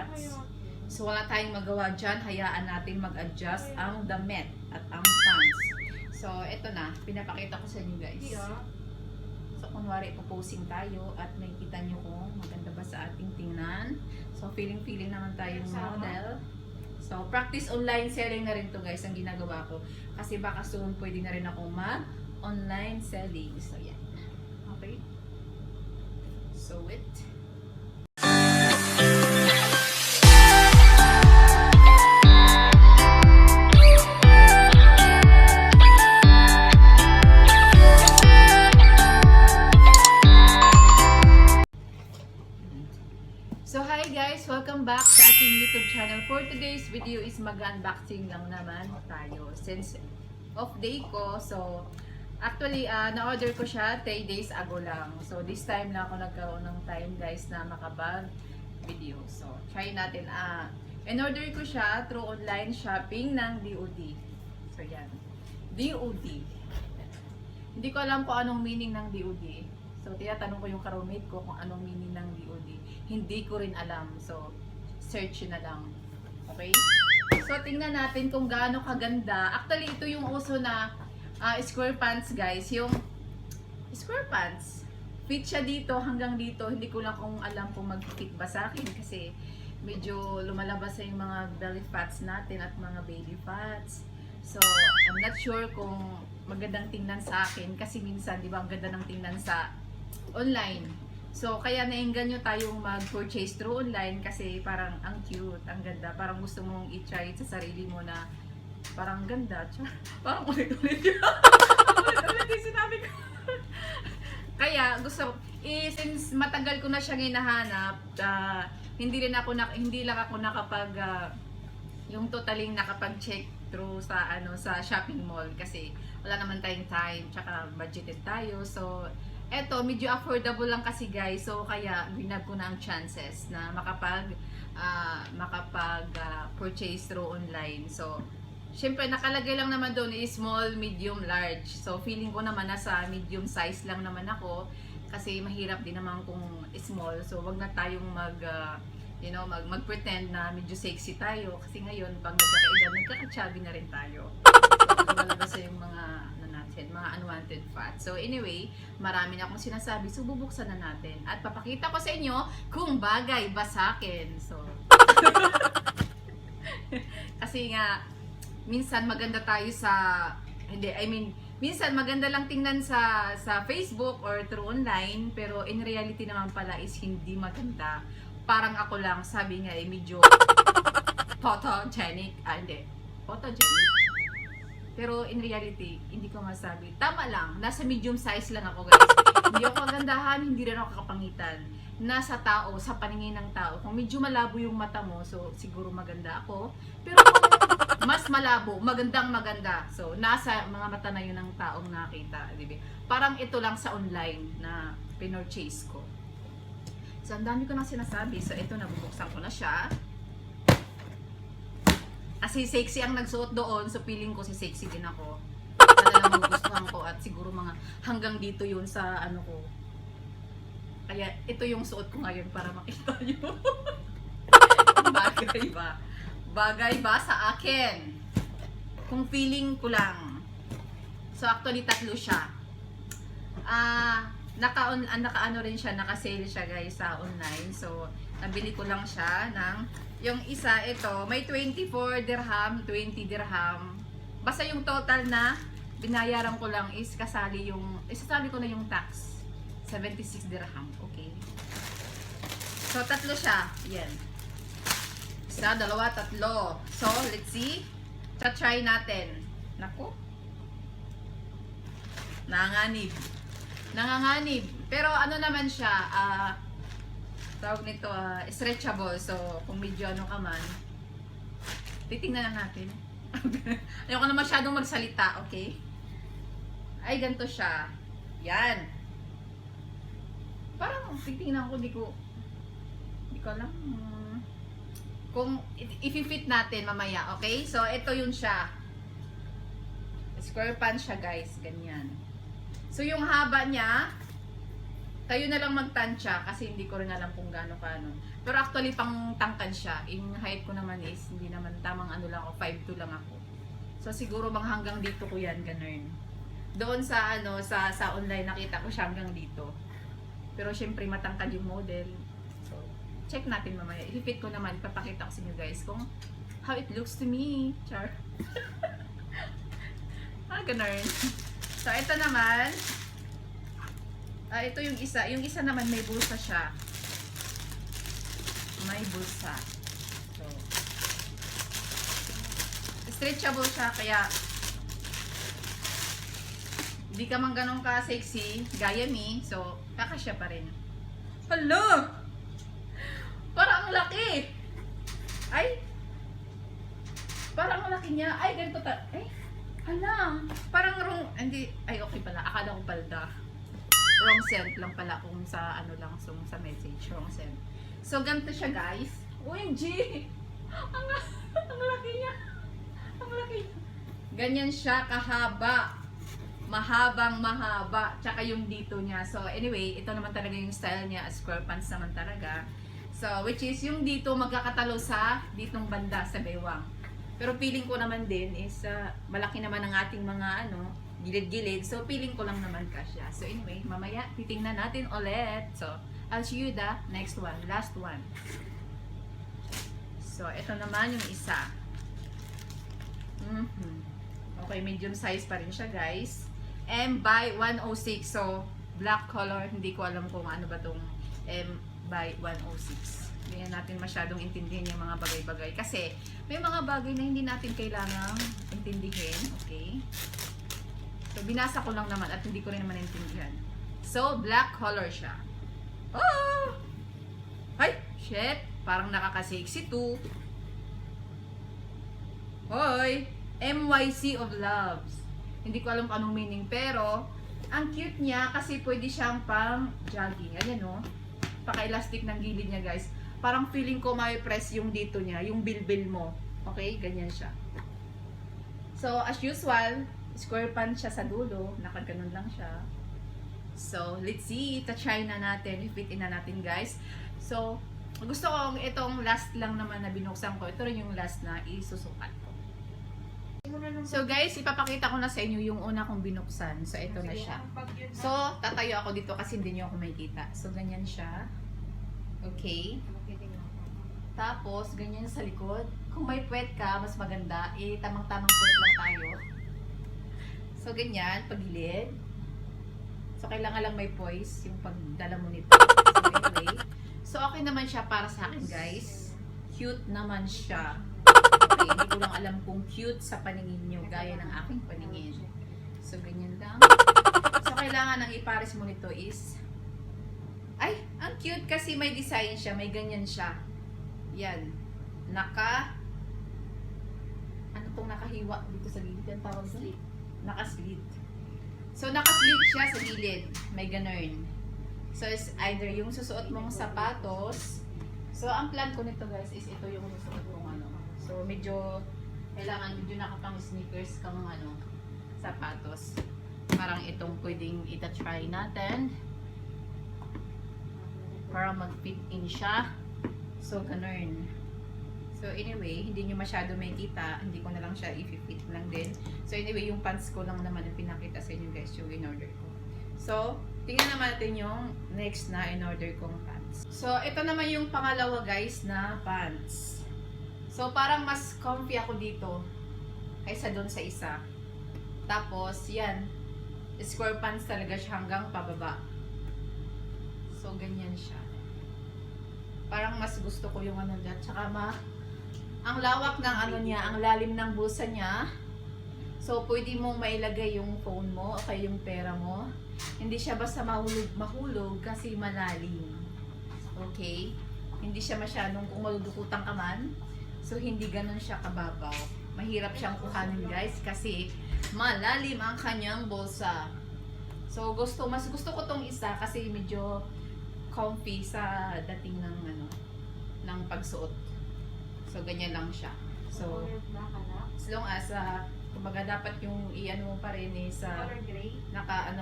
pants. So wala tayong magawa dyan, hayaan natin mag-adjust ang damit at ang pants. So ito na, pinapakita ko sa inyo guys. So kunwari ipoposing tayo at makikita nyo kung maganda ba sa ating tingnan. So feeling naman tayong model. So practice online selling na rin to guys ang ginagawa ko. Kasi baka soon pwede na rin ako mag-online selling. So yan. Okay. So it. So hi guys, welcome back sa ating YouTube channel. For today's video is mag-unboxing lang naman tayo since off day ko. So actually na-order ko siya 3 days ago lang. So this time lang ako nagkaroon ng time guys na makabag video. So try natin. In-order ko siya through online shopping ng DOD. So yan. DOD. Hindi ko alam kung anong meaning ng DOD. So, tinatanong ko yung ka-roommate ko kung anong meaning ng DOD. Hindi ko rin alam. So, search na lang. Okay? So, tingnan natin kung gaano kaganda. Actually, ito yung uso na square pants, guys. Yung square pants. Fit siya dito hanggang dito. Hindi ko lang kung alam kung mag-fit ba sa akin kasi medyo lumalabas sa yung mga belly fats natin at mga baby fats. So, I'm not sure kung magandang tingnan sa akin kasi minsan, di ba, ang ganda ng tingnan sa online. So, kaya nainganyo tayong mag-purchase through online kasi parang ang cute, ang ganda. Parang gusto mong i-try sa sarili mo na parang ganda. Parang ulit-ulit yun. Ulit-ulit yung sinabi ko. Kaya gusto, since matagal ko na siyang hinahanap, hindi lang ako nakapag, yung totaling nakapag-check through sa sa shopping mall kasi wala naman tayong time, tsaka budgeted tayo. So, eto, medyo affordable lang kasi guys. So, kaya binab ko na ang chances na purchase through online. So, syempre nakalagay lang naman doon is small, medium, large. So, feeling ko naman nasa medium size lang naman ako kasi mahirap din naman kung small. So, wag na tayong mag-pretend na medyo sexy tayo kasi ngayon pag nagkakaedad, nagkaka-chubby na rin tayo. So, lumalabas sa yung mga unwanted fat. So anyway, marami na akong sinasabi, so bubuksan na natin at papakita ko sa inyo kung bagay ba sa akin. So kasi nga minsan maganda tayo minsan maganda lang tingnan sa Facebook or through online, pero in reality naman pala is hindi maganda. Parang ako lang, sabi nga medyo photogenic. Hindi. Photogenic. Pero in reality, hindi ko masabi. Tama lang, nasa medium size lang ako guys. Hindi ako kagandahan, hindi rin ako kapangitan. Nasa tao, sa paningin ng tao. Kung medyo malabo yung mata mo, so siguro maganda ako. Pero kung mas malabo, maganda. So nasa mga mata na yun ng taong nakita. Diba? Parang ito lang sa online na pinurchase ko. So ang dami ko nang sinasabi. So ito, nabubuksan ko na siya. Kasi sexy ang nagsuot doon, so feeling ko si sexy din ako. Talagang magugustuhan ko at siguro mga hanggang dito yun sa ko. Kaya ito yung suot ko ngayon para makita nyo. Bagay ba? Bagay ba sa akin? Kung feeling ko lang. So actually tatlo siya. Naka-ano rin siya, naka-sale siya guys sa online. So nabili ko lang siya ng yung isa, ito, may 24 dirham, 20 dirham. Basta yung total na binayaran ko lang is isasali ko na yung tax. 76 dirham, okay. So, tatlo siya. Yan. Isa, dalawa, tatlo. So, let's see. Try natin. Naku. Nanganganib. Pero ano naman siya, tawag nito, stretchable. So, kung medyo ka man, titingnan na natin. Ayoko na masyadong magsalita, okay? Ay, ganito siya. Yan. Parang, titingnan ko, di ko alam. Kung, i-fit natin mamaya, okay? So, ito yun siya. Square pants siya, guys. Ganyan. So, yung haba niya, Kayo na lang magtansya kasi hindi ko rin alam kung gaano ka ano. Pero actually pang tangkad siya. Yung height ko naman is hindi naman tamang ano lang ako, 5'2 lang ako. So siguro mga hanggang dito ko yan, ganun. Doon sa ano sa online nakita ko siya hanggang dito. Pero syempre matangkad yung model. So check natin mamaya. I-fit ko naman, ipapakita ko sa inyo guys kung how it looks to me. Char. Ganun. So ito naman, ito yung isa. Yung isa naman may bulsa siya. May bulsa. So, stretchable siya kaya hindi ka man ganun ka sexy gaya me. So, kakasya pa rin. Hala! Parang ang laki! Ay! Parang ang laki niya. Ay, ganito ta. Ay! Hala! Parang hindi. Ay, okay pala. Akala ko palda. Wrong sent lang pala kung sa ano lang sa message, wrong sent. So ganito siya guys. OMG! Ang laki niya. Ang laki. Ganyan siya kahaba. Mahabang mahaba. Tsaka yung dito niya. So anyway, ito naman talaga yung style niya. Square pants naman talaga. So which is yung dito magkakatalo sa ditong banda sa bewang. Pero feeling ko naman din is malaki naman ang ating mga ano gilid-gilid. So, feeling ko lang naman kasya. So, anyway, mamaya, titingnan natin ulit. So, I'll show you the next one. Last one. So, ito naman yung isa. Okay, medium size pa rin siya, guys. M by 106. So, black color. Hindi ko alam kung ano ba tong M by 106. Hindi natin masyadong intindihin yung mga bagay-bagay. Kasi, may mga bagay na hindi natin kailangang intindihin. Okay? So, binasa ko lang naman at hindi ko rin naman intindihan. So, black color siya. Oh! Ay! Shit! Parang nakaka-sexy too. Hoy! MYC of Loves. Hindi ko alam kung anong meaning. Pero, ang cute niya kasi pwede siyang pang jogging. Ayan o. Paka-elastic ng gilid niya guys. Parang feeling ko may press yung dito niya. Yung bilbil mo. Okay? Ganyan siya. So, as usual, square pants siya sa dulo, nakaganon lang siya. So, let's see, try na natin, i-fit in na natin guys. So, gusto ko itong last lang naman na binuksan ko, ito rin yung last na isusukat ko. So guys, ipapakita ko na sa inyo yung una kong binuksan. So, ito na siya. So, tatayo ako dito kasi hindi nyo ako makikita. So, ganyan siya. Okay. Tapos, ganyan sa likod. Kung may puwet ka, mas maganda. Tamang-tamang puwet lang tayo. So, ganyan, pagilid. So, kailangan lang may poise yung pagdala mo nito. So, anyway. So, okay naman siya para sa akin, guys. Cute naman siya. Okay, hindi ko lang alam kung cute sa paningin nyo, gaya ng aking paningin. So, ganyan lang. So, kailangan ang ipares mo nito is, ay, ang cute kasi may design siya, may ganyan siya. Yan. Ano tong nakahiwa dito sa gilid? Yan tawag sa naka-slit. So, naka-slit siya sa gilid. May ganun. So, it's either yung susuot mong sapatos. So, ang plan ko nito guys is ito yung susuot mong ano. So, kailangan medyo nakapang sneakers kang ano, sapatos. Parang itong pwedeng ita-try natin. Para mag-fit in siya. So, ganun. So, anyway, hindi nyo masyado makikita. Hindi ko na lang siya i-fit lang din. So, anyway, yung pants ko lang naman ang pinakita sa inyo guys, yung in-order ko. So, tingnan naman natin yung next na in-order kong pants. So, ito naman yung pangalawa guys na pants. So, parang mas comfy ako dito kaysa doon sa isa. Tapos, yan. Square pants talaga siya hanggang pababa. So, ganyan siya. Parang mas gusto ko yung ano dyan. Tsaka ang lawak ng ano niya, ang lalim ng bulsa niya. So, pwede mong mailagay yung phone mo o kaya yung pera mo. Hindi siya basta mahulog kasi malalim. Okay? Hindi siya masyadong kung madudukutan ka man. So, hindi ganun siya kababaw. Mahirap siyang kuhanin guys kasi malalim ang kanyang bulsa. So, mas gusto ko tong isa kasi medyo comfy sa dating ng ng pagsuot. So, ganyan lang siya. So, as long as kumbaga dapat yung iano mo pa rin is naka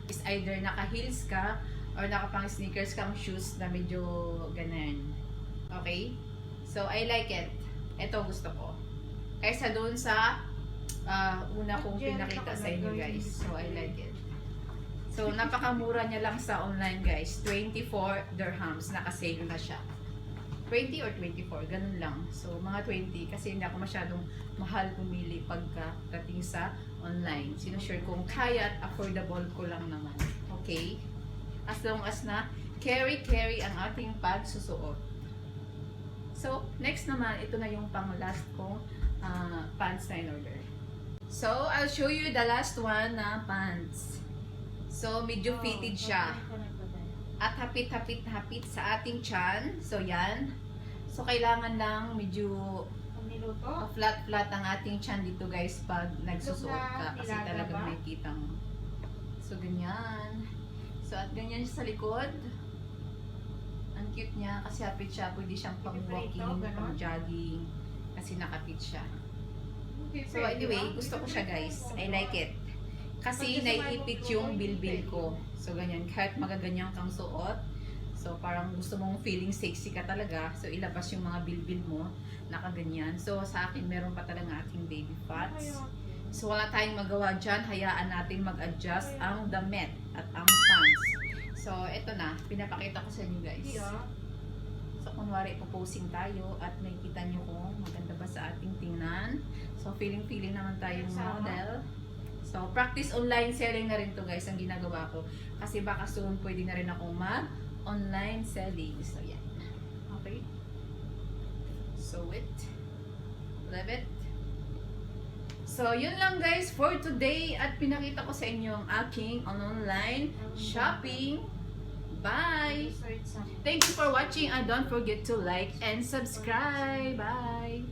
is either naka heels ka or nakapang sneakers kang shoes na medyo ganun. Okay? So, I like it. Ito gusto ko. Kaysa doon sa una kong pinakita sa inyo guys. So, I like it. So, napakamura niya lang sa online guys. 24 dirhams. Naka-sale na siya. 20 or 24, ganun lang. So, mga 20 kasi hindi ako masyadong mahal pumili pagdating sa online. Sinusure kong kaya at affordable ko lang naman. Okay? As long as na carry ang ating pagsusuot. So, next naman, ito na yung pang last kong pants na in order. So, I'll show you the last one na pants. So, medyo fitted siya. At hapit sa ating tiyan. So, yan. So, kailangan lang medyo flat ang ating tiyan dito guys pag nagsusuot ka. Kasi talagang may kitang. So, ganyan. So, at ganyan siya sa likod. Ang cute niya kasi hapit siya. Pwede siyang pang walking, pang jogging. Kasi nakapit siya. So, anyway, gusto ko siya guys. I like it. Kasi naiipit yung bilbil ko. So, ganyan. Kahit magaganyan kang suot. So, parang gusto mong feeling sexy ka talaga. So, ilabas yung mga bilbil mo. Nakaganyan. So, sa akin, meron pa talaga ating baby fats. So, wala tayong magawa dyan. Hayaan natin mag-adjust ang damit at ang pants. So, eto na. Pinapakita ko sa inyo guys. So, kunwari, ipoposing tayo at makikita nyo kung maganda ba sa ating tingnan. So, feeling naman tayong model. So, practice online selling na rin to guys ang ginagawa ko. Kasi baka soon pwede na rin akong mag-online selling. So, yan. Okay. So, love it. So, yun lang guys for today. At pinakita ko sa inyo ang aking online shopping. Bye! Thank you for watching and don't forget to like and subscribe. Bye!